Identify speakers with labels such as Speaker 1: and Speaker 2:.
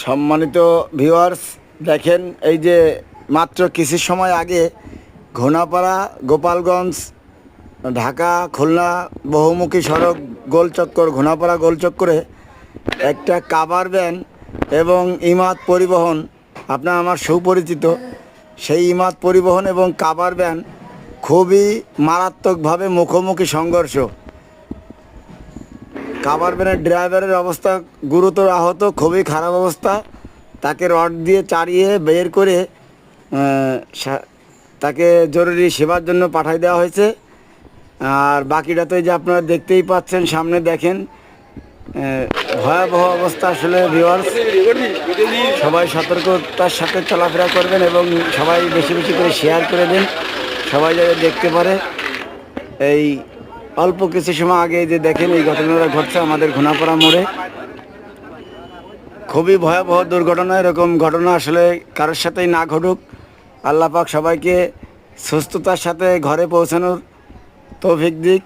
Speaker 1: সম্মানিত ভিউয়ার্স, দেখেন এই যে মাত্র কিছু সময় আগে ঘোনাপাড়া গোপালগঞ্জ ঢাকা খুলনা বহুমুখী সড়ক গোলচক্কর ঘোনাপাড়া গোলচক্করে একটা কাভার ভ্যান এবং ইমাদ পরিবহন, আপনার আমার সুপরিচিত সেই ইমাদ পরিবহন এবং কাভার ভ্যান খুবই মারাত্মকভাবে মুখোমুখি সংঘর্ষ। কাভার ভ্যানের ড্রাইভারের অবস্থা গুরুতর আহত, খুবই খারাপ অবস্থা। তাকে রড দিয়ে চাড়িয়ে বের করে তাকে জরুরি সেবার জন্য পাঠিয়ে দেওয়া হয়েছে। আর বাকিটা তো এই যে আপনারা দেখতেই পাচ্ছেন, সামনে দেখেন ভয়াবহ অবস্থা। আসলে ভিউয়ার্স, সবাই সতর্কতার সাথে চলাফেরা করবেন এবং সবাই বেশি বেশি করে শেয়ার করে দিন, সবাই যাতে দেখতে পারে। এই অল্প কিছু সময় আগে যে দেখেন এই ঘটনাটা ঘটছে আমাদের ঘোনাপাড়া মোড়ে, খুবই ভয়াবহ দুর্ঘটনা। এরকম ঘটনা আসলে কারোর সাথেই না ঘটুক। আল্লাহ পাক সবাইকে সুস্থতার সাথে ঘরে পৌঁছানোর তৌফিক দিক।